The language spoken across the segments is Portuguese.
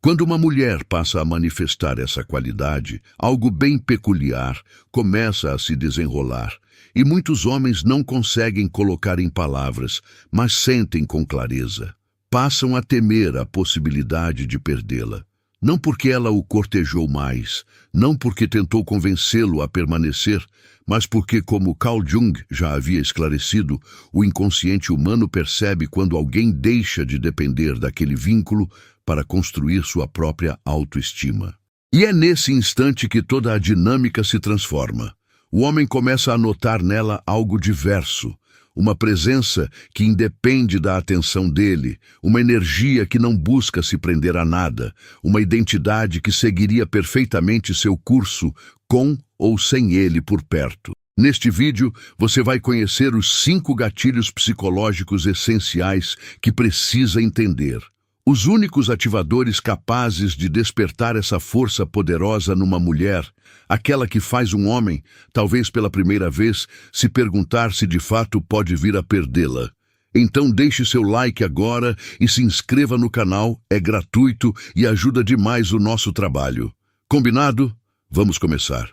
Quando uma mulher passa a manifestar essa qualidade, algo bem peculiar começa a se desenrolar, e muitos homens não conseguem colocar em palavras, mas sentem com clareza. Passam a temer a possibilidade de perdê-la. Não porque ela o cortejou mais, não porque tentou convencê-lo a permanecer, mas porque, como Carl Jung já havia esclarecido, o inconsciente humano percebe quando alguém deixa de depender daquele vínculo para construir sua própria autoestima. E é nesse instante que toda a dinâmica se transforma. O homem começa a notar nela algo diverso, uma presença que independe da atenção dele, uma energia que não busca se prender a nada, uma identidade que seguiria perfeitamente seu curso com ou sem ele por perto. Neste vídeo, você vai conhecer os 5 gatilhos psicológicos essenciais que precisa entender. Os únicos ativadores capazes de despertar essa força poderosa numa mulher, aquela que faz um homem, talvez pela primeira vez, se perguntar se de fato pode vir a perdê-la. Então deixe seu like agora e se inscreva no canal, é gratuito e ajuda demais o nosso trabalho. Combinado? Vamos começar.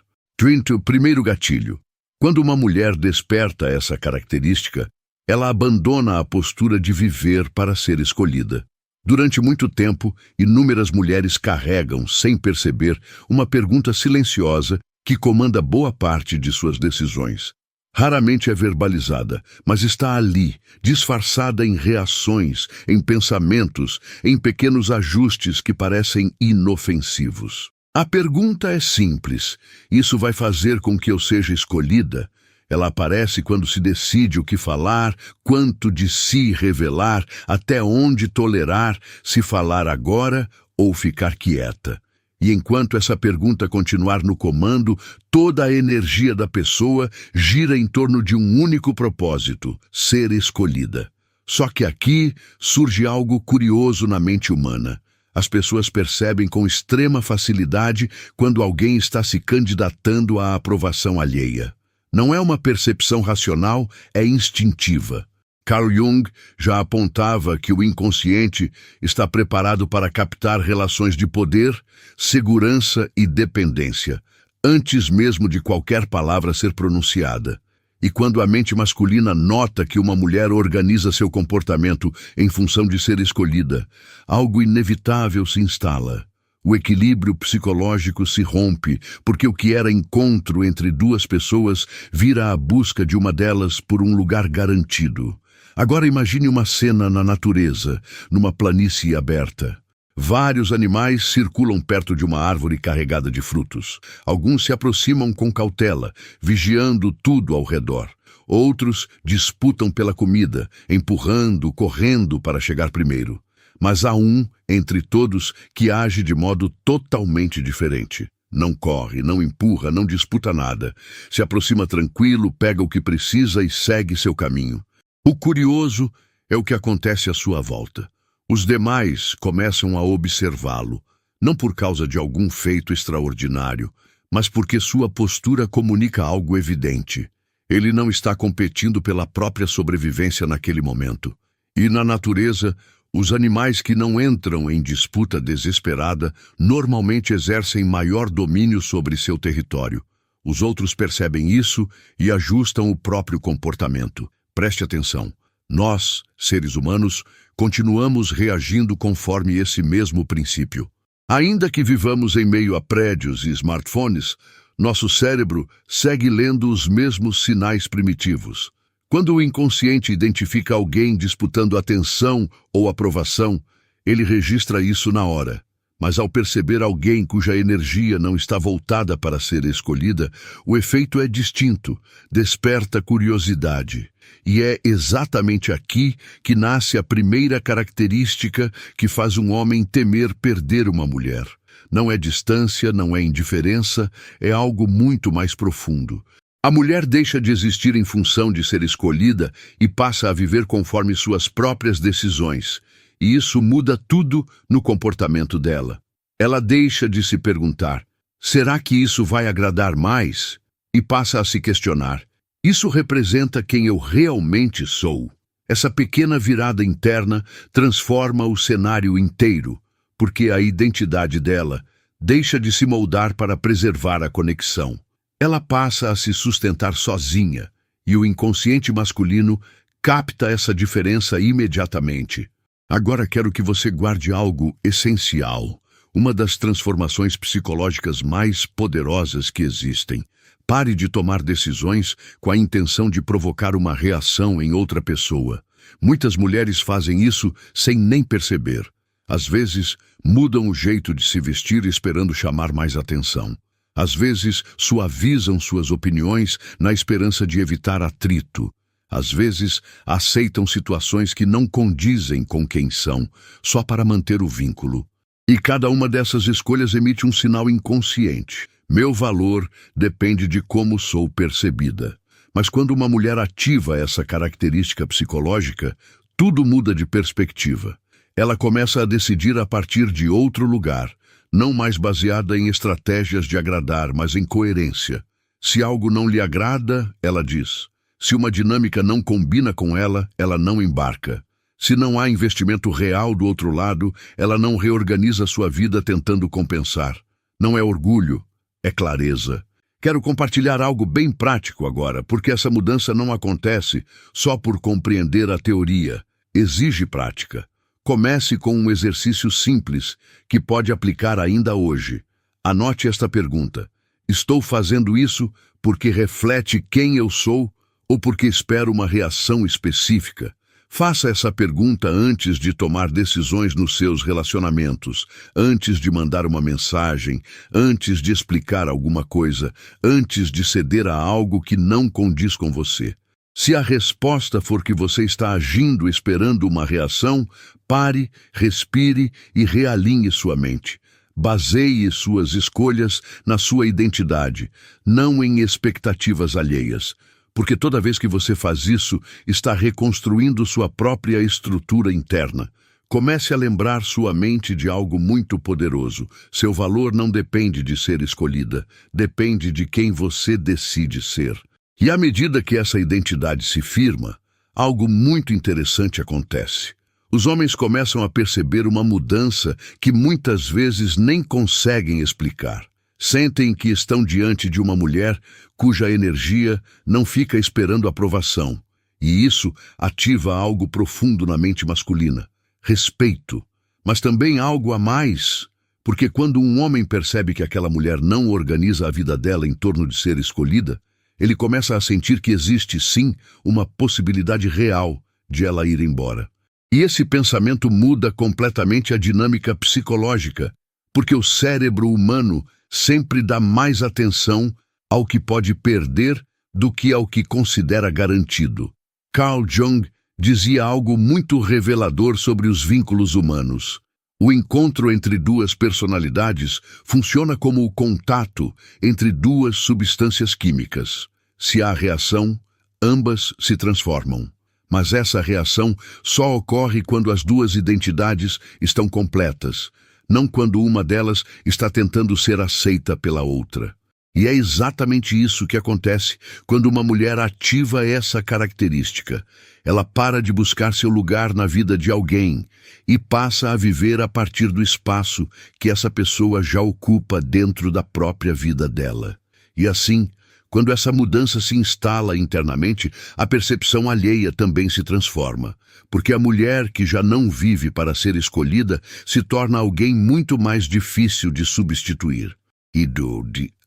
Primeiro gatilho. Quando uma mulher desperta essa característica, ela abandona a postura de viver para ser escolhida. Durante muito tempo, inúmeras mulheres carregam, sem perceber, uma pergunta silenciosa que comanda boa parte de suas decisões. Raramente é verbalizada, mas está ali, disfarçada em reações, em pensamentos, em pequenos ajustes que parecem inofensivos. A pergunta é simples: isso vai fazer com que eu seja escolhida? Ela aparece quando se decide o que falar, quanto de si revelar, até onde tolerar, se falar agora ou ficar quieta. E enquanto essa pergunta continuar no comando, toda a energia da pessoa gira em torno de um único propósito: ser escolhida. Só que aqui surge algo curioso na mente humana. As pessoas percebem com extrema facilidade quando alguém está se candidatando à aprovação alheia. Não é uma percepção racional, é instintiva. Carl Jung já apontava que o inconsciente está preparado para captar relações de poder, segurança e dependência, antes mesmo de qualquer palavra ser pronunciada. E quando a mente masculina nota que uma mulher organiza seu comportamento em função de ser escolhida, algo inevitável se instala. O equilíbrio psicológico se rompe, porque o que era encontro entre duas pessoas vira a busca de uma delas por um lugar garantido. Agora imagine uma cena na natureza, numa planície aberta. Vários animais circulam perto de uma árvore carregada de frutos. Alguns se aproximam com cautela, vigiando tudo ao redor. Outros disputam pela comida, empurrando, correndo para chegar primeiro. Mas há um, entre todos, que age de modo totalmente diferente. Não corre, não empurra, não disputa nada. Se aproxima tranquilo, pega o que precisa e segue seu caminho. O curioso é o que acontece à sua volta. Os demais começam a observá-lo, não por causa de algum feito extraordinário, mas porque sua postura comunica algo evidente. Ele não está competindo pela própria sobrevivência naquele momento. E na natureza, os animais que não entram em disputa desesperada normalmente exercem maior domínio sobre seu território. Os outros percebem isso e ajustam o próprio comportamento. Preste atenção. Nós, seres humanos, continuamos reagindo conforme esse mesmo princípio. Ainda que vivamos em meio a prédios e smartphones, nosso cérebro segue lendo os mesmos sinais primitivos. Quando o inconsciente identifica alguém disputando atenção ou aprovação, ele registra isso na hora. Mas ao perceber alguém cuja energia não está voltada para ser escolhida, o efeito é distinto, desperta curiosidade. E é exatamente aqui que nasce a primeira característica que faz um homem temer perder uma mulher. Não é distância, não é indiferença, é algo muito mais profundo. A mulher deixa de existir em função de ser escolhida e passa a viver conforme suas próprias decisões. E isso muda tudo no comportamento dela. Ela deixa de se perguntar: será que isso vai agradar mais? E passa a se questionar: isso representa quem eu realmente sou? Essa pequena virada interna transforma o cenário inteiro. porque a identidade dela deixa de se moldar para preservar a conexão. Ela passa a se sustentar sozinha, e o inconsciente masculino capta essa diferença imediatamente. Agora quero que você guarde algo essencial, uma das transformações psicológicas mais poderosas que existem. Pare de tomar decisões com a intenção de provocar uma reação em outra pessoa. Muitas mulheres fazem isso sem nem perceber. Às vezes, mudam o jeito de se vestir esperando chamar mais atenção. Às vezes, suavizam suas opiniões na esperança de evitar atrito. Às vezes, aceitam situações que não condizem com quem são, só para manter o vínculo. E cada uma dessas escolhas emite um sinal inconsciente. Meu valor depende de como sou percebida. Mas quando uma mulher ativa essa característica psicológica, tudo muda de perspectiva. Ela começa a decidir a partir de outro lugar, não mais baseada em estratégias de agradar, mas em coerência. Se algo não lhe agrada, ela diz. Se uma dinâmica não combina com ela, ela não embarca. Se não há investimento real do outro lado, ela não reorganiza sua vida tentando compensar. Não é orgulho, é clareza. Quero compartilhar algo bem prático agora, porque essa mudança não acontece só por compreender a teoria. Exige prática. Comece com um exercício simples que pode aplicar ainda hoje. Anote esta pergunta. Estou fazendo isso porque reflete quem eu sou ou porque espero uma reação específica? Faça essa pergunta antes de tomar decisões nos seus relacionamentos, antes de mandar uma mensagem, antes de explicar alguma coisa, antes de ceder a algo que não condiz com você. Se a resposta for que você está agindo esperando uma reação, pare, respire e realinhe sua mente. Baseie suas escolhas na sua identidade, não em expectativas alheias. Porque toda vez que você faz isso, está reconstruindo sua própria estrutura interna. Comece a lembrar sua mente de algo muito poderoso. Seu valor não depende de ser escolhida, depende de quem você decide ser. E à medida que essa identidade se firma, algo muito interessante acontece. Os homens começam a perceber uma mudança que muitas vezes nem conseguem explicar. Sentem que estão diante de uma mulher cuja energia não fica esperando aprovação. E isso ativa algo profundo na mente masculina. Respeito. Mas também algo a mais. Porque quando um homem percebe que aquela mulher não organiza a vida dela em torno de ser escolhida, ele começa a sentir que existe, sim, uma possibilidade real de ela ir embora. E esse pensamento muda completamente a dinâmica psicológica, porque o cérebro humano sempre dá mais atenção ao que pode perder do que ao que considera garantido. Carl Jung dizia algo muito revelador sobre os vínculos humanos. O encontro entre duas personalidades funciona como o contato entre duas substâncias químicas. Se há reação, ambas se transformam. Mas essa reação só ocorre quando as duas identidades estão completas, não quando uma delas está tentando ser aceita pela outra. E é exatamente isso que acontece quando uma mulher ativa essa característica. Ela para de buscar seu lugar na vida de alguém e passa a viver a partir do espaço que essa pessoa já ocupa dentro da própria vida dela. E assim, quando essa mudança se instala internamente, a percepção alheia também se transforma, porque a mulher que já não vive para ser escolhida se torna alguém muito mais difícil de substituir. E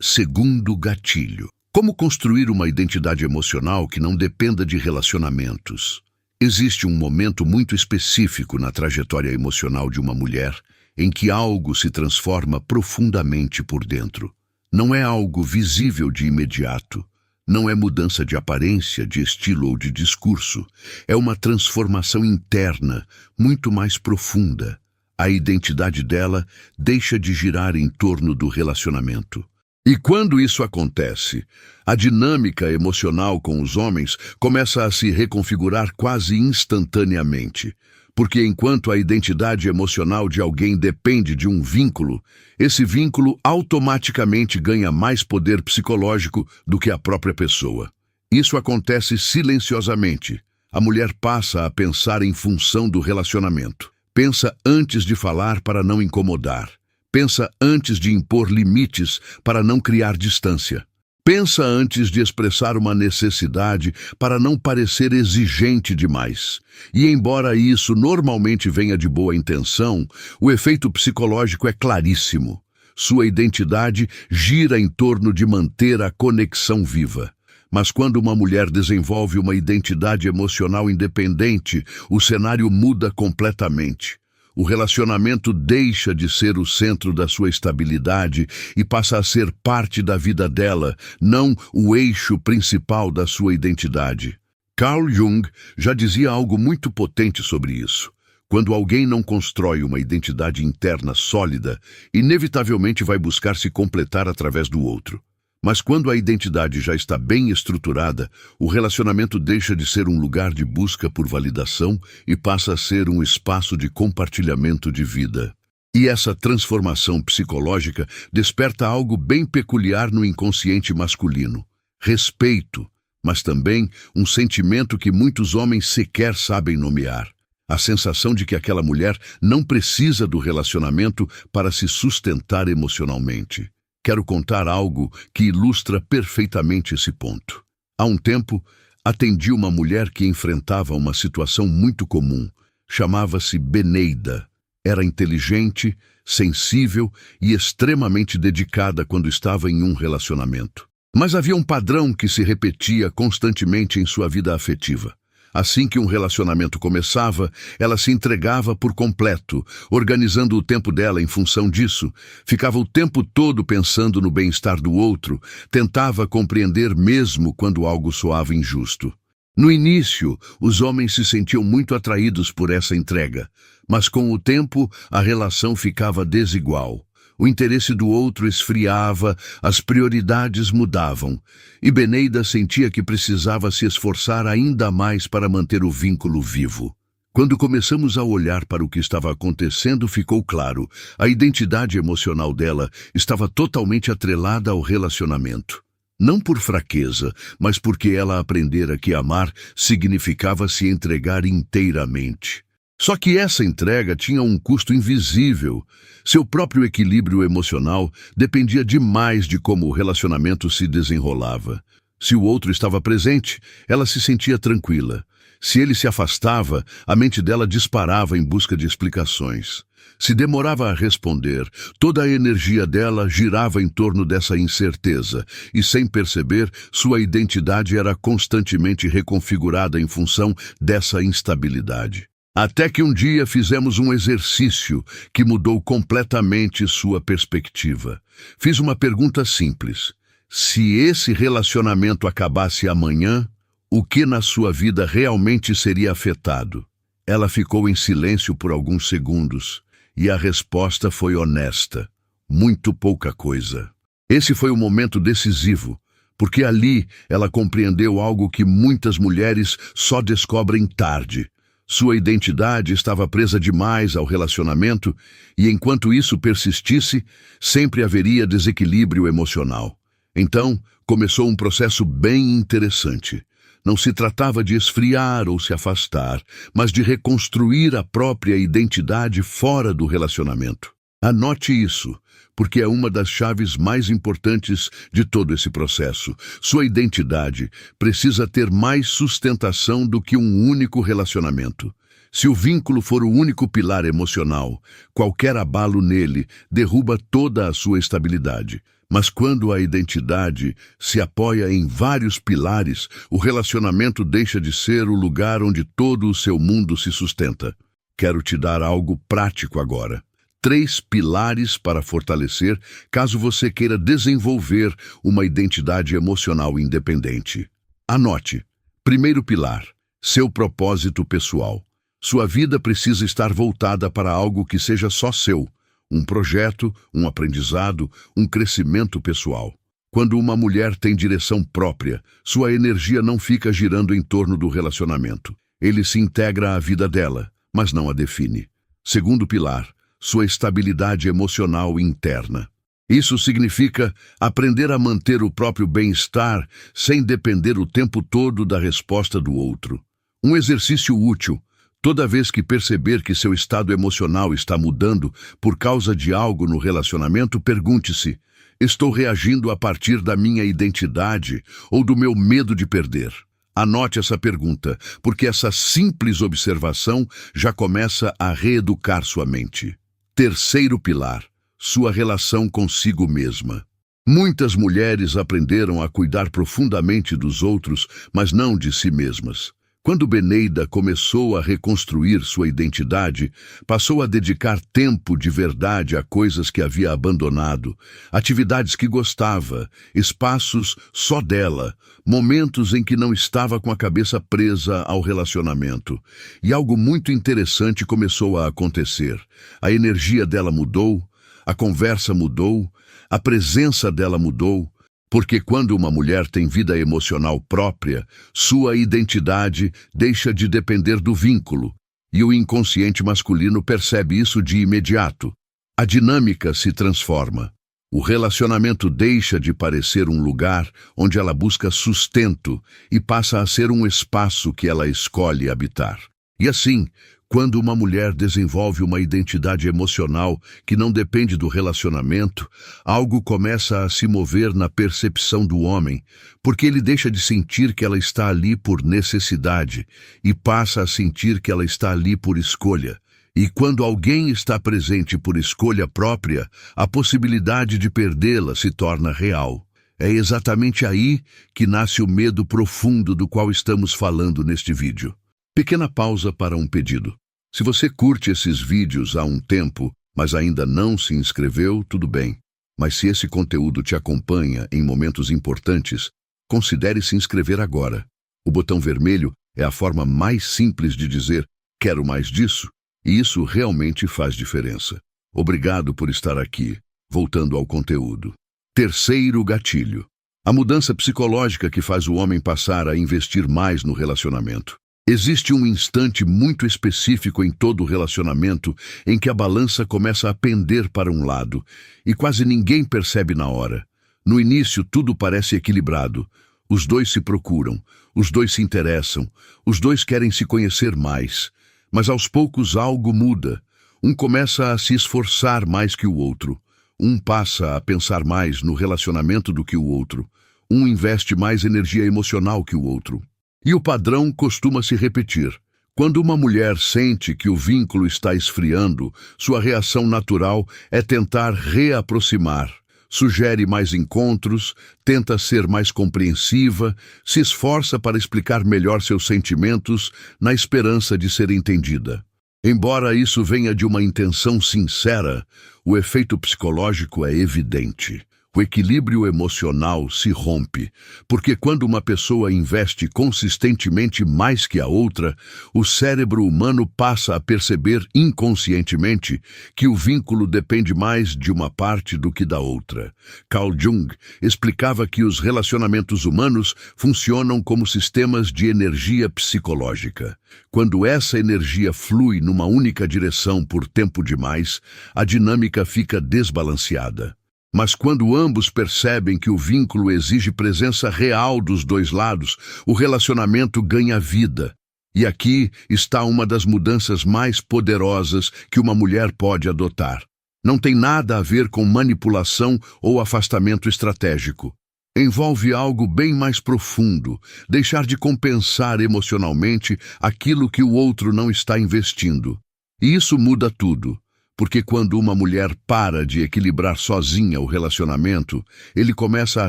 segundo gatilho. Como construir uma identidade emocional que não dependa de relacionamentos? Existe um momento muito específico na trajetória emocional de uma mulher em que algo se transforma profundamente por dentro. Não é algo visível de imediato. Não é mudança de aparência, de estilo ou de discurso. É uma transformação interna, muito mais profunda. A identidade dela deixa de girar em torno do relacionamento. E quando isso acontece, a dinâmica emocional com os homens começa a se reconfigurar quase instantaneamente. Porque enquanto a identidade emocional de alguém depende de um vínculo, esse vínculo automaticamente ganha mais poder psicológico do que a própria pessoa. Isso acontece silenciosamente. A mulher passa a pensar em função do relacionamento. Pensa antes de falar para não incomodar. Pensa antes de impor limites para não criar distância. Pensa antes de expressar uma necessidade para não parecer exigente demais. E embora isso normalmente venha de boa intenção, o efeito psicológico é claríssimo. Sua identidade gira em torno de manter a conexão viva. Mas quando uma mulher desenvolve uma identidade emocional independente, o cenário muda completamente. O relacionamento deixa de ser o centro da sua estabilidade e passa a ser parte da vida dela, não o eixo principal da sua identidade. Carl Jung já dizia algo muito potente sobre isso. Quando alguém não constrói uma identidade interna sólida, inevitavelmente vai buscar se completar através do outro. Mas quando a identidade já está bem estruturada, o relacionamento deixa de ser um lugar de busca por validação e passa a ser um espaço de compartilhamento de vida. E essa transformação psicológica desperta algo bem peculiar no inconsciente masculino: respeito, mas também um sentimento que muitos homens sequer sabem nomear. A sensação de que aquela mulher não precisa do relacionamento para se sustentar emocionalmente. Quero contar algo que ilustra perfeitamente esse ponto. Há um tempo, atendi uma mulher que enfrentava uma situação muito comum. Chamava-se Beneida. Era inteligente, sensível e extremamente dedicada quando estava em um relacionamento. Mas havia um padrão que se repetia constantemente em sua vida afetiva. Assim que um relacionamento começava, ela se entregava por completo, organizando o tempo dela em função disso. Ficava o tempo todo pensando no bem-estar do outro, tentava compreender mesmo quando algo soava injusto. No início, os homens se sentiam muito atraídos por essa entrega, mas com o tempo a relação ficava desigual. O interesse do outro esfriava, as prioridades mudavam, e Beneida sentia que precisava se esforçar ainda mais para manter o vínculo vivo. Quando começamos a olhar para o que estava acontecendo, ficou claro: a identidade emocional dela estava totalmente atrelada ao relacionamento. Não por fraqueza, mas porque ela aprendera que amar significava se entregar inteiramente. Só que essa entrega tinha um custo invisível. Seu próprio equilíbrio emocional dependia demais de como o relacionamento se desenrolava. Se o outro estava presente, ela se sentia tranquila. Se ele se afastava, a mente dela disparava em busca de explicações. Se demorava a responder, toda a energia dela girava em torno dessa incerteza, e sem perceber, sua identidade era constantemente reconfigurada em função dessa instabilidade. Até que um dia fizemos um exercício que mudou completamente sua perspectiva. Fiz uma pergunta simples: se esse relacionamento acabasse amanhã, o que na sua vida realmente seria afetado? Ela ficou em silêncio por alguns segundos, e a resposta foi honesta: muito pouca coisa. Esse foi o momento decisivo, porque ali ela compreendeu algo que muitas mulheres só descobrem tarde. Sua identidade estava presa demais ao relacionamento e, enquanto isso persistisse, sempre haveria desequilíbrio emocional. Então, começou um processo bem interessante. Não se tratava de esfriar ou se afastar, mas de reconstruir a própria identidade fora do relacionamento. Anote isso, porque é uma das chaves mais importantes de todo esse processo. Sua identidade precisa ter mais sustentação do que um único relacionamento. Se o vínculo for o único pilar emocional, qualquer abalo nele derruba toda a sua estabilidade. Mas quando a identidade se apoia em vários pilares, o relacionamento deixa de ser o lugar onde todo o seu mundo se sustenta. Quero te dar algo prático agora. 3 pilares para fortalecer caso você queira desenvolver uma identidade emocional independente. Anote. Primeiro pilar: seu propósito pessoal. Sua vida precisa estar voltada para algo que seja só seu. Um projeto, um aprendizado, um crescimento pessoal. Quando uma mulher tem direção própria, sua energia não fica girando em torno do relacionamento. Ele se integra à vida dela, mas não a define. Segundo pilar: sua estabilidade emocional interna. Isso significa aprender a manter o próprio bem-estar sem depender o tempo todo da resposta do outro. Um exercício útil: Toda vez que perceber que seu estado emocional está mudando por causa de algo no relacionamento, pergunte-se: estou reagindo a partir da minha identidade ou do meu medo de perder? Anote essa pergunta, porque essa simples observação já começa a reeducar sua mente. Terceiro pilar: sua relação consigo mesma. Muitas mulheres aprenderam a cuidar profundamente dos outros, mas não de si mesmas. Quando Beneida começou a reconstruir sua identidade, passou a dedicar tempo de verdade a coisas que havia abandonado, atividades que gostava, espaços só dela, momentos em que não estava com a cabeça presa ao relacionamento. E algo muito interessante começou a acontecer. A energia dela mudou, a conversa mudou, a presença dela mudou. Porque quando uma mulher tem vida emocional própria, sua identidade deixa de depender do vínculo, e o inconsciente masculino percebe isso de imediato. A dinâmica se transforma. O relacionamento deixa de parecer um lugar onde ela busca sustento e passa a ser um espaço que ela escolhe habitar. E assim, quando uma mulher desenvolve uma identidade emocional que não depende do relacionamento, algo começa a se mover na percepção do homem, porque ele deixa de sentir que ela está ali por necessidade e passa a sentir que ela está ali por escolha. E quando alguém está presente por escolha própria, a possibilidade de perdê-la se torna real. É exatamente aí que nasce o medo profundo do qual estamos falando neste vídeo. Pequena pausa para um pedido. Se você curte esses vídeos há um tempo, mas ainda não se inscreveu, tudo bem. Mas se esse conteúdo te acompanha em momentos importantes, considere se inscrever agora. O botão vermelho é a forma mais simples de dizer "quero mais disso", e isso realmente faz diferença. Obrigado por estar aqui. Voltando ao conteúdo. Terceiro gatilho. A mudança psicológica que faz o homem passar a investir mais no relacionamento. Existe um instante muito específico em todo relacionamento em que a balança começa a pender para um lado e quase ninguém percebe na hora. No início, tudo parece equilibrado. Os dois se procuram, os dois se interessam, os dois querem se conhecer mais. Mas aos poucos algo muda. Um começa a se esforçar mais que o outro. Um passa a pensar mais no relacionamento do que o outro. Um investe mais energia emocional que o outro. E o padrão costuma se repetir. Quando uma mulher sente que o vínculo está esfriando, sua reação natural é tentar reaproximar. Sugere mais encontros, tenta ser mais compreensiva, se esforça para explicar melhor seus sentimentos na esperança de ser entendida. Embora isso venha de uma intenção sincera, o efeito psicológico é evidente. O equilíbrio emocional se rompe, porque quando uma pessoa investe consistentemente mais que a outra, o cérebro humano passa a perceber inconscientemente que o vínculo depende mais de uma parte do que da outra. Carl Jung explicava que os relacionamentos humanos funcionam como sistemas de energia psicológica. Quando essa energia flui numa única direção por tempo demais, a dinâmica fica desbalanceada. Mas quando ambos percebem que o vínculo exige presença real dos dois lados, o relacionamento ganha vida. E aqui está uma das mudanças mais poderosas que uma mulher pode adotar. Não tem nada a ver com manipulação ou afastamento estratégico. Envolve algo bem mais profundo, deixar de compensar emocionalmente aquilo que o outro não está investindo. E isso muda tudo. Porque quando uma mulher para de equilibrar sozinha o relacionamento, ele começa a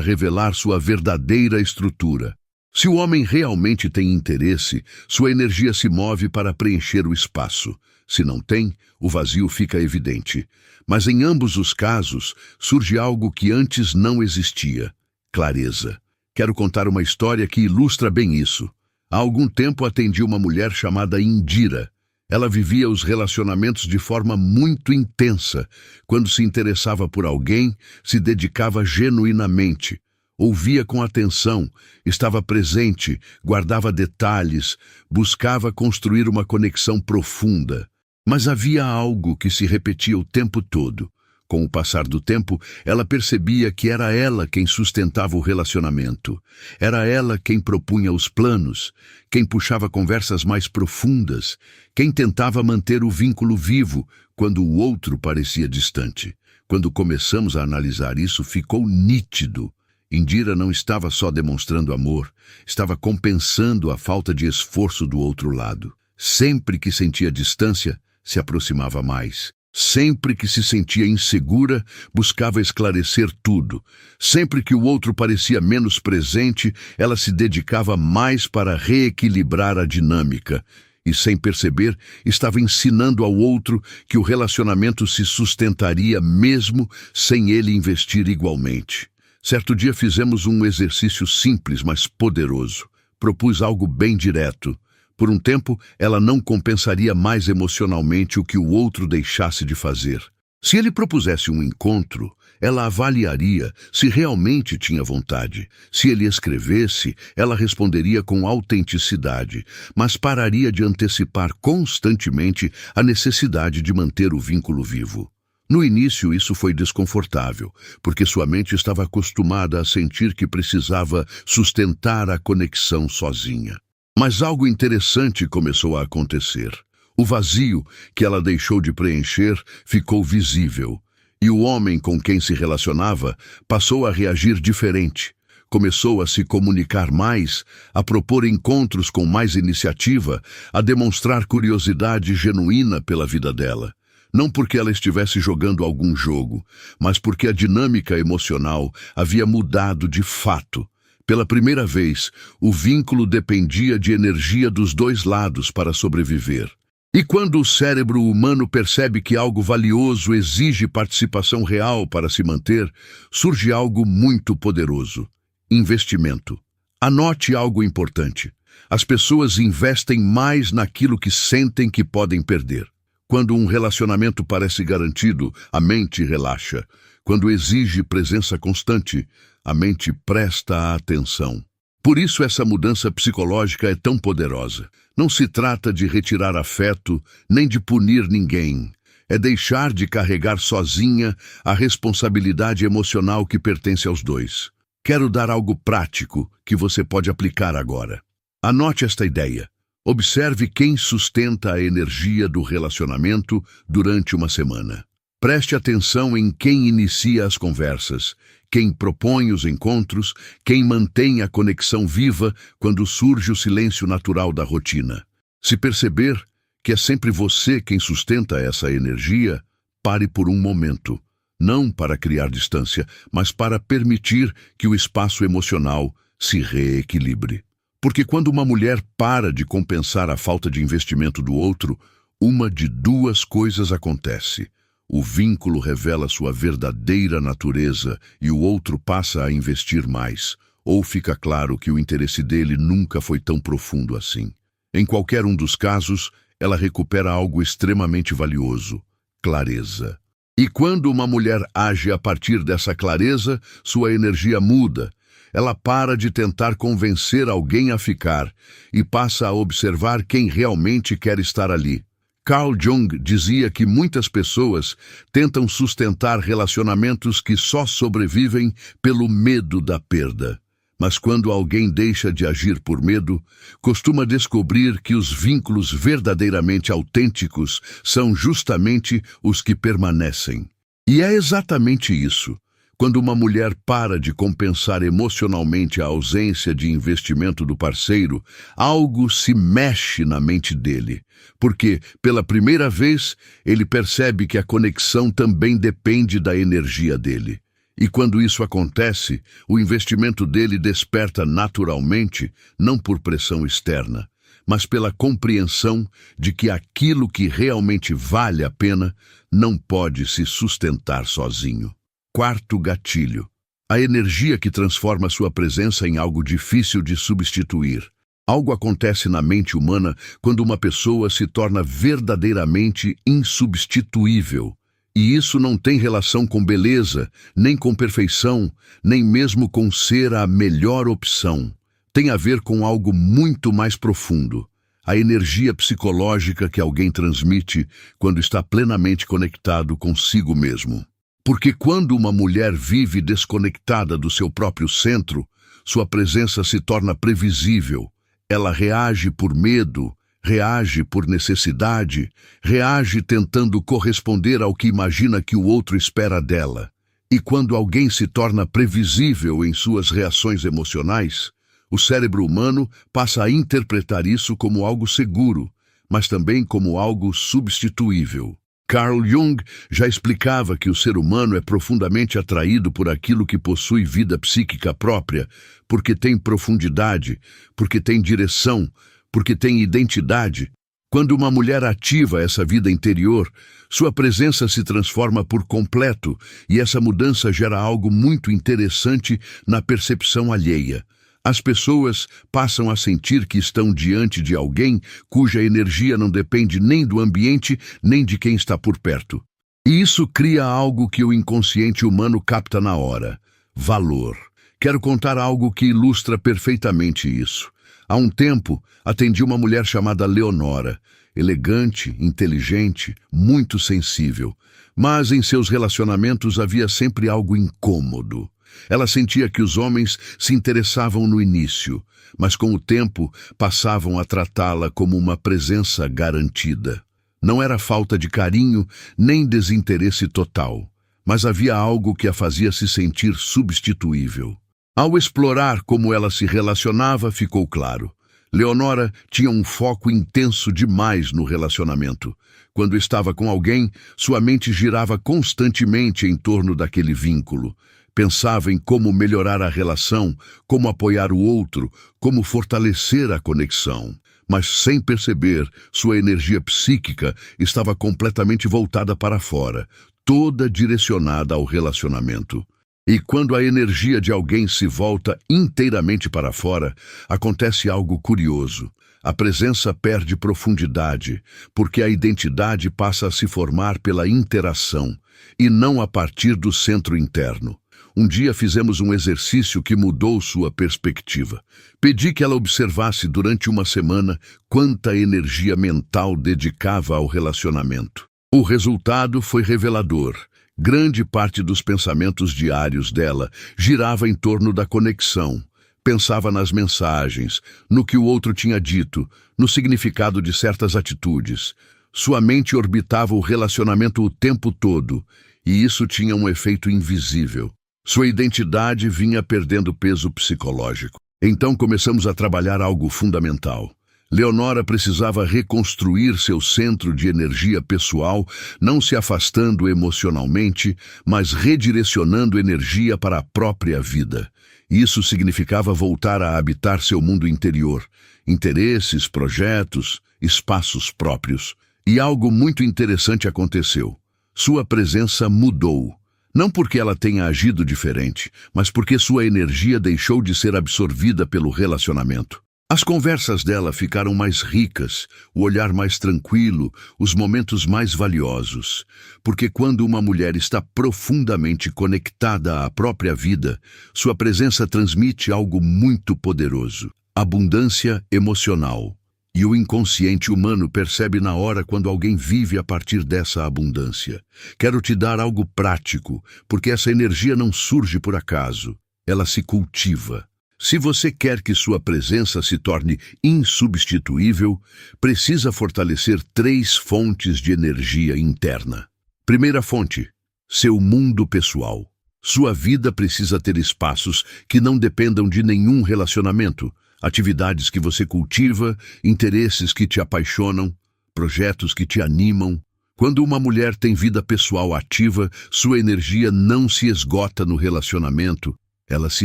revelar sua verdadeira estrutura. Se o homem realmente tem interesse, sua energia se move para preencher o espaço. Se não tem, o vazio fica evidente. Mas em ambos os casos, surge algo que antes não existia: clareza. Quero contar uma história que ilustra bem isso. Há algum tempo atendi uma mulher chamada Indira. Ela vivia os relacionamentos de forma muito intensa. Quando se interessava por alguém, se dedicava genuinamente. Ouvia com atenção, estava presente, guardava detalhes, buscava construir uma conexão profunda. Mas havia algo que se repetia o tempo todo. Com o passar do tempo, ela percebia que era ela quem sustentava o relacionamento. Era ela quem propunha os planos, quem puxava conversas mais profundas, quem tentava manter o vínculo vivo quando o outro parecia distante. Quando começamos a analisar isso, ficou nítido. Indira não estava só demonstrando amor, estava compensando a falta de esforço do outro lado. Sempre que sentia distância, se aproximava mais. Sempre que se sentia insegura, buscava esclarecer tudo. Sempre que o outro parecia menos presente, ela se dedicava mais para reequilibrar a dinâmica. E, sem perceber, estava ensinando ao outro que o relacionamento se sustentaria mesmo sem ele investir igualmente. Certo dia fizemos um exercício simples, mas poderoso. Propus algo bem direto. Por um tempo, ela não compensaria mais emocionalmente o que o outro deixasse de fazer. Se ele propusesse um encontro, ela avaliaria se realmente tinha vontade. Se ele escrevesse, ela responderia com autenticidade, mas pararia de antecipar constantemente a necessidade de manter o vínculo vivo. No início, isso foi desconfortável, porque sua mente estava acostumada a sentir que precisava sustentar a conexão sozinha. Mas algo interessante começou a acontecer. O vazio que ela deixou de preencher ficou visível, e o homem com quem se relacionava passou a reagir diferente. Começou a se comunicar mais, a propor encontros com mais iniciativa, a demonstrar curiosidade genuína pela vida dela. Não porque ela estivesse jogando algum jogo, mas porque a dinâmica emocional havia mudado de fato. Pela primeira vez, o vínculo dependia de energia dos dois lados para sobreviver. E quando o cérebro humano percebe que algo valioso exige participação real para se manter, surge algo muito poderoso: investimento. Anote algo importante. As pessoas investem mais naquilo que sentem que podem perder. Quando um relacionamento parece garantido, a mente relaxa. Quando exige presença constante, a mente presta atenção. Por isso essa mudança psicológica é tão poderosa. Não se trata de retirar afeto, nem de punir ninguém. É deixar de carregar sozinha a responsabilidade emocional que pertence aos dois. Quero dar algo prático que você pode aplicar agora. Anote esta ideia. Observe quem sustenta a energia do relacionamento durante uma semana. Preste atenção em quem inicia as conversas, quem propõe os encontros, quem mantém a conexão viva quando surge o silêncio natural da rotina. Se perceber que é sempre você quem sustenta essa energia, pare por um momento, não para criar distância, mas para permitir que o espaço emocional se reequilibre. Porque quando uma mulher para de compensar a falta de investimento do outro, uma de duas coisas acontece. O vínculo revela sua verdadeira natureza e o outro passa a investir mais, ou fica claro que o interesse dele nunca foi tão profundo assim. Em qualquer um dos casos, ela recupera algo extremamente valioso: clareza. E quando uma mulher age a partir dessa clareza, sua energia muda. Ela para de tentar convencer alguém a ficar e passa a observar quem realmente quer estar ali. Carl Jung dizia que muitas pessoas tentam sustentar relacionamentos que só sobrevivem pelo medo da perda. Mas quando alguém deixa de agir por medo, costuma descobrir que os vínculos verdadeiramente autênticos são justamente os que permanecem. E é exatamente isso. Quando uma mulher para de compensar emocionalmente a ausência de investimento do parceiro, algo se mexe na mente dele, porque, pela primeira vez, ele percebe que a conexão também depende da energia dele. E quando isso acontece, o investimento dele desperta naturalmente, não por pressão externa, mas pela compreensão de que aquilo que realmente vale a pena não pode se sustentar sozinho. Quarto gatilho: a energia que transforma sua presença em algo difícil de substituir. Algo acontece na mente humana quando uma pessoa se torna verdadeiramente insubstituível. E isso não tem relação com beleza, nem com perfeição, nem mesmo com ser a melhor opção. Tem a ver com algo muito mais profundo: a energia psicológica que alguém transmite quando está plenamente conectado consigo mesmo. Porque quando uma mulher vive desconectada do seu próprio centro, sua presença se torna previsível. Ela reage por medo, reage por necessidade, reage tentando corresponder ao que imagina que o outro espera dela. E quando alguém se torna previsível em suas reações emocionais, o cérebro humano passa a interpretar isso como algo seguro, mas também como algo substituível. Carl Jung já explicava que o ser humano é profundamente atraído por aquilo que possui vida psíquica própria, porque tem profundidade, porque tem direção, porque tem identidade. Quando uma mulher ativa essa vida interior, sua presença se transforma por completo e essa mudança gera algo muito interessante na percepção alheia. As pessoas passam a sentir que estão diante de alguém cuja energia não depende nem do ambiente, nem de quem está por perto. E isso cria algo que o inconsciente humano capta na hora: valor. Quero contar algo que ilustra perfeitamente isso. Há um tempo, atendi uma mulher chamada Leonora, elegante, inteligente, muito sensível. Mas em seus relacionamentos havia sempre algo incômodo. Ela sentia que os homens se interessavam no início, mas com o tempo passavam a tratá-la como uma presença garantida. Não era falta de carinho nem desinteresse total, mas havia algo que a fazia se sentir substituível. Ao explorar como ela se relacionava, ficou claro. Leonora tinha um foco intenso demais no relacionamento. Quando estava com alguém, sua mente girava constantemente em torno daquele vínculo. Pensava em como melhorar a relação, como apoiar o outro, como fortalecer a conexão. Mas, sem perceber, sua energia psíquica estava completamente voltada para fora, toda direcionada ao relacionamento. E quando a energia de alguém se volta inteiramente para fora, acontece algo curioso. A presença perde profundidade, porque a identidade passa a se formar pela interação, e não a partir do centro interno. Um dia fizemos um exercício que mudou sua perspectiva. Pedi que ela observasse durante uma semana quanta energia mental dedicava ao relacionamento. O resultado foi revelador. Grande parte dos pensamentos diários dela girava em torno da conexão. Pensava nas mensagens, no que o outro tinha dito, no significado de certas atitudes. Sua mente orbitava o relacionamento o tempo todo, e isso tinha um efeito invisível. Sua identidade vinha perdendo peso psicológico. Então começamos a trabalhar algo fundamental. Leonora precisava reconstruir seu centro de energia pessoal, não se afastando emocionalmente, mas redirecionando energia para a própria vida. Isso significava voltar a habitar seu mundo interior, interesses, projetos, espaços próprios. E algo muito interessante aconteceu. Sua presença mudou. Não porque ela tenha agido diferente, mas porque sua energia deixou de ser absorvida pelo relacionamento. As conversas dela ficaram mais ricas, o olhar mais tranquilo, os momentos mais valiosos. Porque quando uma mulher está profundamente conectada à própria vida, sua presença transmite algo muito poderoso: abundância emocional. E o inconsciente humano percebe na hora quando alguém vive a partir dessa abundância. Quero te dar algo prático, porque essa energia não surge por acaso. Ela se cultiva. Se você quer que sua presença se torne insubstituível, precisa fortalecer 3 fontes de energia interna. Primeira fonte: seu mundo pessoal. Sua vida precisa ter espaços que não dependam de nenhum relacionamento. Atividades que você cultiva, interesses que te apaixonam, projetos que te animam. Quando uma mulher tem vida pessoal ativa, sua energia não se esgota no relacionamento, ela se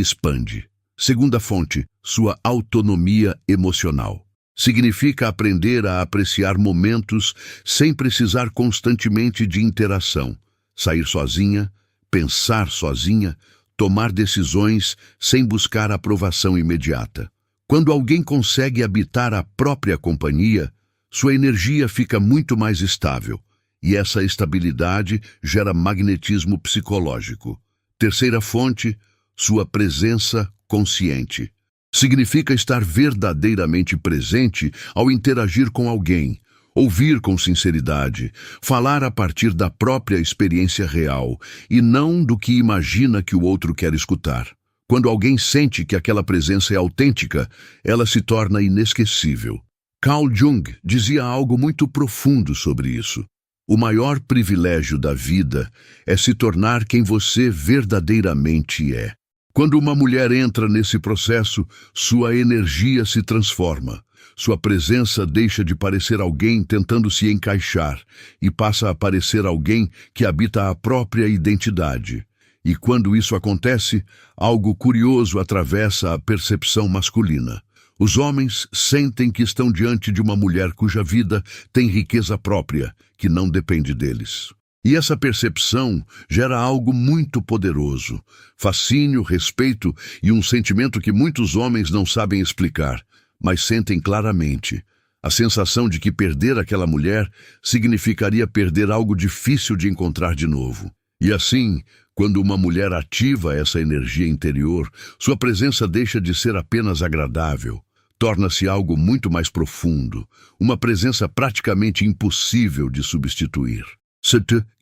expande. Segunda fonte: sua autonomia emocional. Significa aprender a apreciar momentos sem precisar constantemente de interação. Sair sozinha, pensar sozinha, tomar decisões sem buscar aprovação imediata. Quando alguém consegue habitar a própria companhia, sua energia fica muito mais estável, e essa estabilidade gera magnetismo psicológico. Terceira fonte: sua presença consciente. Significa estar verdadeiramente presente ao interagir com alguém. Ouvir com sinceridade, falar a partir da própria experiência real e não do que imagina que o outro quer escutar. Quando alguém sente que aquela presença é autêntica, ela se torna inesquecível. Carl Jung dizia algo muito profundo sobre isso. O maior privilégio da vida é se tornar quem você verdadeiramente é. Quando uma mulher entra nesse processo, sua energia se transforma. Sua presença deixa de parecer alguém tentando se encaixar e passa a parecer alguém que habita a própria identidade. E quando isso acontece, algo curioso atravessa a percepção masculina. Os homens sentem que estão diante de uma mulher cuja vida tem riqueza própria, que não depende deles. E essa percepção gera algo muito poderoso: fascínio, respeito e um sentimento que muitos homens não sabem explicar, mas sentem claramente. A sensação de que perder aquela mulher significaria perder algo difícil de encontrar de novo. E assim, quando uma mulher ativa essa energia interior, sua presença deixa de ser apenas agradável. Torna-se algo muito mais profundo, uma presença praticamente impossível de substituir.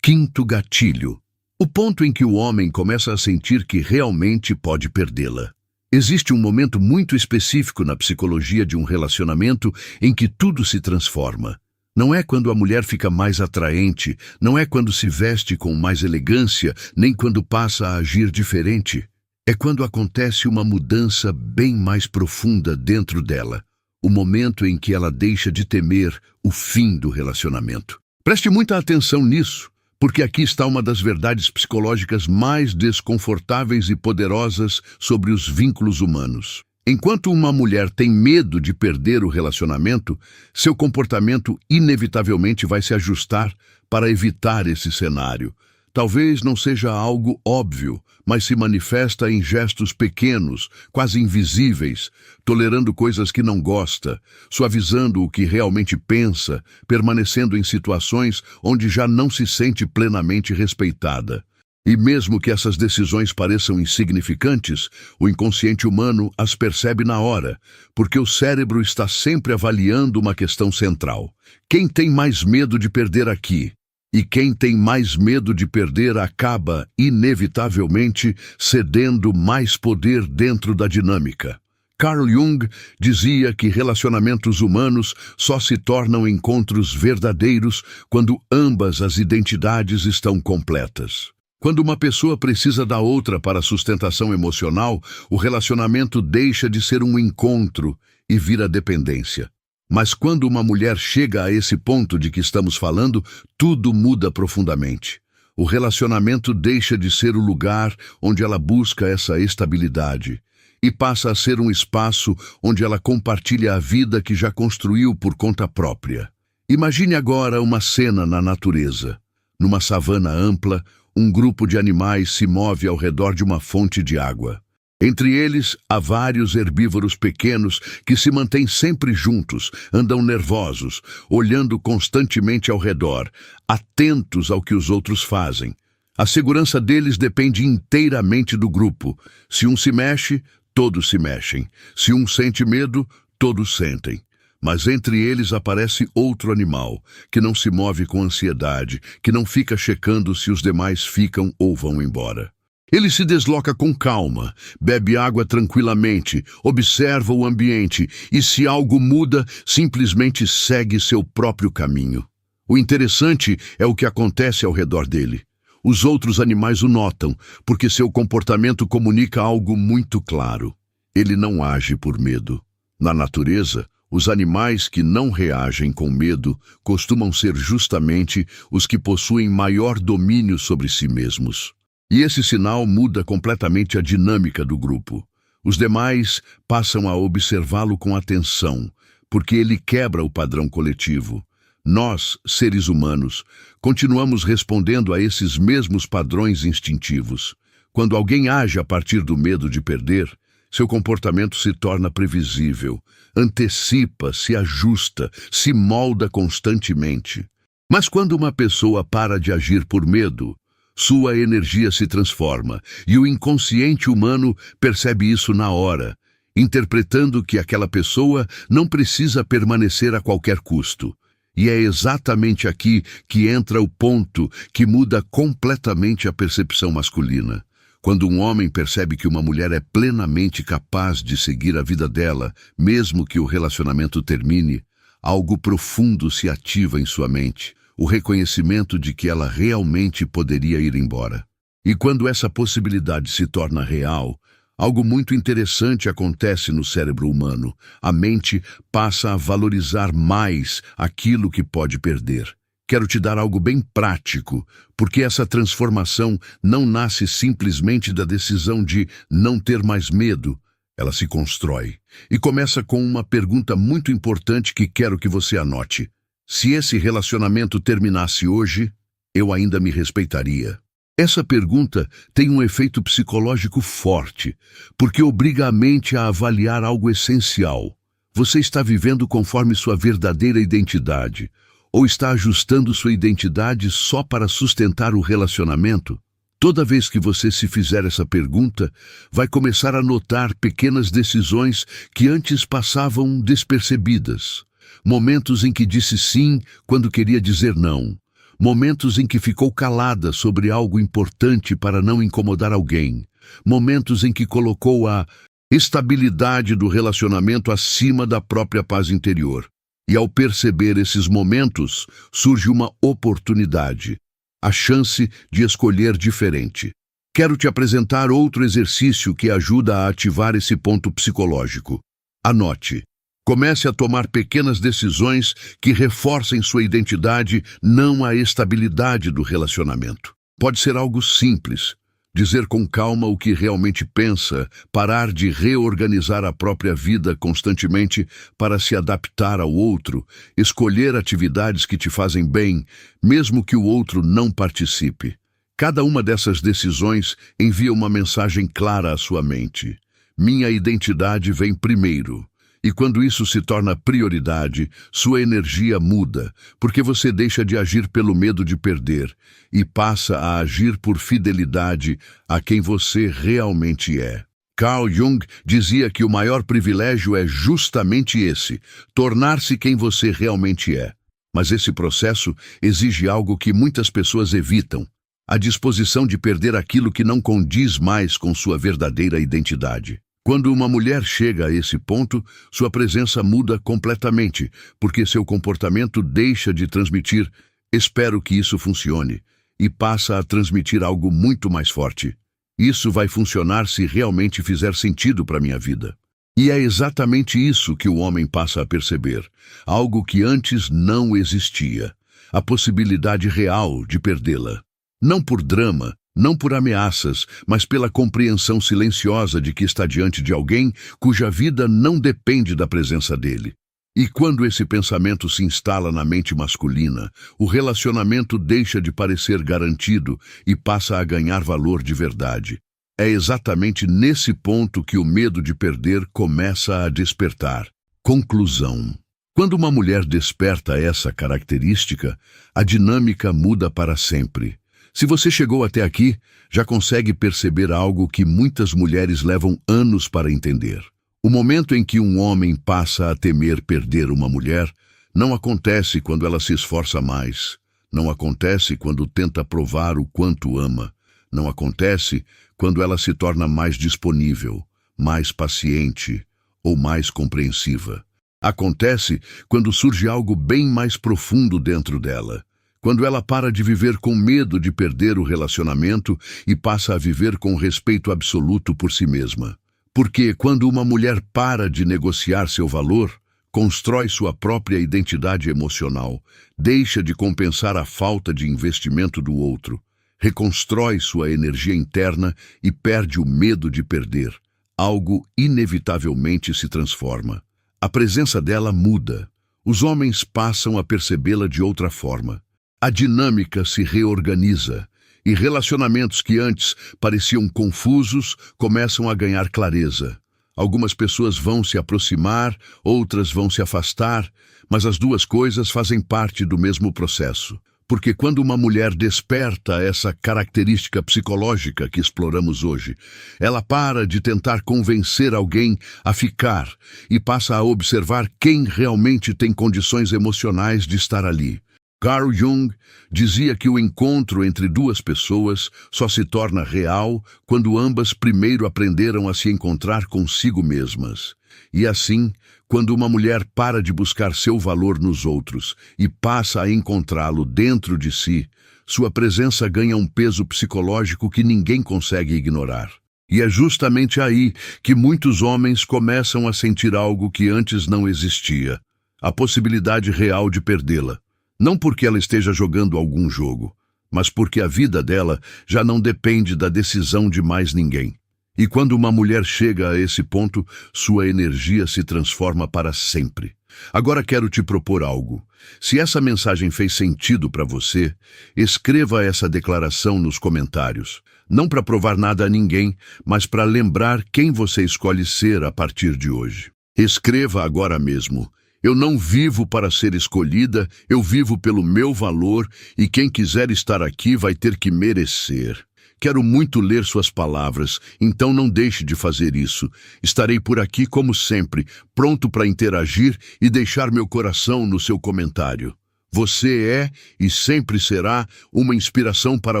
Quinto gatilho: o ponto em que o homem começa a sentir que realmente pode perdê-la. Existe um momento muito específico na psicologia de um relacionamento em que tudo se transforma. Não é quando a mulher fica mais atraente, não é quando se veste com mais elegância, nem quando passa a agir diferente. É quando acontece uma mudança bem mais profunda dentro dela, o momento em que ela deixa de temer o fim do relacionamento. Preste muita atenção nisso, porque aqui está uma das verdades psicológicas mais desconfortáveis e poderosas sobre os vínculos humanos. Enquanto uma mulher tem medo de perder o relacionamento, seu comportamento inevitavelmente vai se ajustar para evitar esse cenário. Talvez não seja algo óbvio, mas se manifesta em gestos pequenos, quase invisíveis, tolerando coisas que não gosta, suavizando o que realmente pensa, permanecendo em situações onde já não se sente plenamente respeitada. E mesmo que essas decisões pareçam insignificantes, o inconsciente humano as percebe na hora, porque o cérebro está sempre avaliando uma questão central. Quem tem mais medo de perder aqui? E quem tem mais medo de perder acaba, inevitavelmente, cedendo mais poder dentro da dinâmica. Carl Jung dizia que relacionamentos humanos só se tornam encontros verdadeiros quando ambas as identidades estão completas. Quando uma pessoa precisa da outra para sustentação emocional, o relacionamento deixa de ser um encontro e vira dependência. Mas quando uma mulher chega a esse ponto de que estamos falando, tudo muda profundamente. O relacionamento deixa de ser o lugar onde ela busca essa estabilidade e passa a ser um espaço onde ela compartilha a vida que já construiu por conta própria. Imagine agora uma cena na natureza. Numa savana ampla, um grupo de animais se move ao redor de uma fonte de água. Entre eles, há vários herbívoros pequenos que se mantêm sempre juntos, andam nervosos, olhando constantemente ao redor, atentos ao que os outros fazem. A segurança deles depende inteiramente do grupo. Se um se mexe, todos se mexem. Se um sente medo, todos sentem. Mas entre eles aparece outro animal, que não se move com ansiedade, que não fica checando se os demais ficam ou vão embora. Ele se desloca com calma, bebe água tranquilamente, observa o ambiente e, se algo muda, simplesmente segue seu próprio caminho. O interessante é o que acontece ao redor dele. Os outros animais o notam, porque seu comportamento comunica algo muito claro. Ele não age por medo. Na natureza, os animais que não reagem com medo costumam ser justamente os que possuem maior domínio sobre si mesmos. E esse sinal muda completamente a dinâmica do grupo. Os demais passam a observá-lo com atenção, porque ele quebra o padrão coletivo. Nós, seres humanos, continuamos respondendo a esses mesmos padrões instintivos. Quando alguém age a partir do medo de perder, seu comportamento se torna previsível, antecipa, se ajusta, se molda constantemente. Mas quando uma pessoa para de agir por medo, sua energia se transforma e o inconsciente humano percebe isso na hora, interpretando que aquela pessoa não precisa permanecer a qualquer custo. E é exatamente aqui que entra o ponto que muda completamente a percepção masculina. Quando um homem percebe que uma mulher é plenamente capaz de seguir a vida dela, mesmo que o relacionamento termine, algo profundo se ativa em sua mente, o reconhecimento de que ela realmente poderia ir embora. E quando essa possibilidade se torna real, algo muito interessante acontece no cérebro humano. A mente passa a valorizar mais aquilo que pode perder. Quero te dar algo bem prático, porque essa transformação não nasce simplesmente da decisão de não ter mais medo. Ela se constrói. E começa com uma pergunta muito importante que quero que você anote. Se esse relacionamento terminasse hoje, eu ainda me respeitaria? Essa pergunta tem um efeito psicológico forte, porque obriga a mente a avaliar algo essencial. Você está vivendo conforme sua verdadeira identidade, ou está ajustando sua identidade só para sustentar o relacionamento? Toda vez que você se fizer essa pergunta, vai começar a notar pequenas decisões que antes passavam despercebidas. Momentos em que disse sim quando queria dizer não. Momentos em que ficou calada sobre algo importante para não incomodar alguém. Momentos em que colocou a estabilidade do relacionamento acima da própria paz interior. E ao perceber esses momentos, surge uma oportunidade, a chance de escolher diferente. Quero te apresentar outro exercício que ajuda a ativar esse ponto psicológico. Anote. Comece a tomar pequenas decisões que reforcem sua identidade, não a estabilidade do relacionamento. Pode ser algo simples. Dizer com calma o que realmente pensa, parar de reorganizar a própria vida constantemente para se adaptar ao outro, escolher atividades que te fazem bem, mesmo que o outro não participe. Cada uma dessas decisões envia uma mensagem clara à sua mente. Minha identidade vem primeiro. E quando isso se torna prioridade, sua energia muda, porque você deixa de agir pelo medo de perder e passa a agir por fidelidade a quem você realmente é. Carl Jung dizia que o maior privilégio é justamente esse, tornar-se quem você realmente é. Mas esse processo exige algo que muitas pessoas evitam: a disposição de perder aquilo que não condiz mais com sua verdadeira identidade. Quando uma mulher chega a esse ponto, sua presença muda completamente, porque seu comportamento deixa de transmitir "espero que isso funcione" e passa a transmitir algo muito mais forte. Isso vai funcionar se realmente fizer sentido para minha vida. E é exatamente isso que o homem passa a perceber, algo que antes não existia, a possibilidade real de perdê-la. Não por drama, não por ameaças, mas pela compreensão silenciosa de que está diante de alguém cuja vida não depende da presença dele. E quando esse pensamento se instala na mente masculina, o relacionamento deixa de parecer garantido e passa a ganhar valor de verdade. É exatamente nesse ponto que o medo de perder começa a despertar. Conclusão. Quando uma mulher desperta essa característica, a dinâmica muda para sempre. Se você chegou até aqui, já consegue perceber algo que muitas mulheres levam anos para entender. O momento em que um homem passa a temer perder uma mulher não acontece quando ela se esforça mais, não acontece quando tenta provar o quanto ama, não acontece quando ela se torna mais disponível, mais paciente ou mais compreensiva. Acontece quando surge algo bem mais profundo dentro dela. Quando ela para de viver com medo de perder o relacionamento e passa a viver com respeito absoluto por si mesma. Porque quando uma mulher para de negociar seu valor, constrói sua própria identidade emocional, deixa de compensar a falta de investimento do outro, reconstrói sua energia interna e perde o medo de perder, algo inevitavelmente se transforma. A presença dela muda. Os homens passam a percebê-la de outra forma. A dinâmica se reorganiza e relacionamentos que antes pareciam confusos começam a ganhar clareza. Algumas pessoas vão se aproximar, outras vão se afastar, mas as duas coisas fazem parte do mesmo processo. Porque quando uma mulher desperta essa característica psicológica que exploramos hoje, ela para de tentar convencer alguém a ficar e passa a observar quem realmente tem condições emocionais de estar ali. Carl Jung dizia que o encontro entre duas pessoas só se torna real quando ambas primeiro aprenderam a se encontrar consigo mesmas. E assim, quando uma mulher para de buscar seu valor nos outros e passa a encontrá-lo dentro de si, sua presença ganha um peso psicológico que ninguém consegue ignorar. E é justamente aí que muitos homens começam a sentir algo que antes não existia: a possibilidade real de perdê-la. Não porque ela esteja jogando algum jogo, mas porque a vida dela já não depende da decisão de mais ninguém. E quando uma mulher chega a esse ponto, sua energia se transforma para sempre. Agora quero te propor algo. Se essa mensagem fez sentido para você, escreva essa declaração nos comentários. Não para provar nada a ninguém, mas para lembrar quem você escolhe ser a partir de hoje. Escreva agora mesmo: eu não vivo para ser escolhida, eu vivo pelo meu valor e quem quiser estar aqui vai ter que merecer. Quero muito ler suas palavras, então não deixe de fazer isso. Estarei por aqui como sempre, pronto para interagir e deixar meu coração no seu comentário. Você é e sempre será uma inspiração para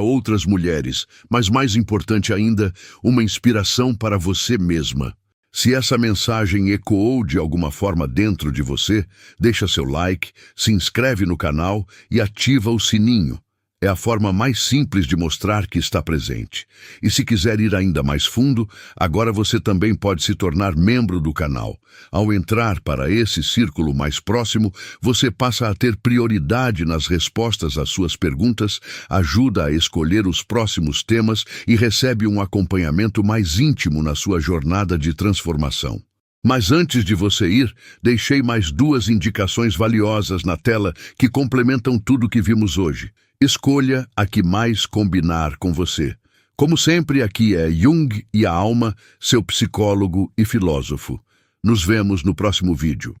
outras mulheres, mas mais importante ainda, uma inspiração para você mesma. Se essa mensagem ecoou de alguma forma dentro de você, deixa seu like, se inscreve no canal e ativa o sininho. É a forma mais simples de mostrar que está presente. E se quiser ir ainda mais fundo, agora você também pode se tornar membro do canal. Ao entrar para esse círculo mais próximo, você passa a ter prioridade nas respostas às suas perguntas, ajuda a escolher os próximos temas e recebe um acompanhamento mais íntimo na sua jornada de transformação. Mas antes de você ir, deixei mais 2 indicações valiosas na tela que complementam tudo que vimos hoje. Escolha a que mais combinar com você. Como sempre, aqui é Jung e a Alma, seu psicólogo e filósofo. Nos vemos no próximo vídeo.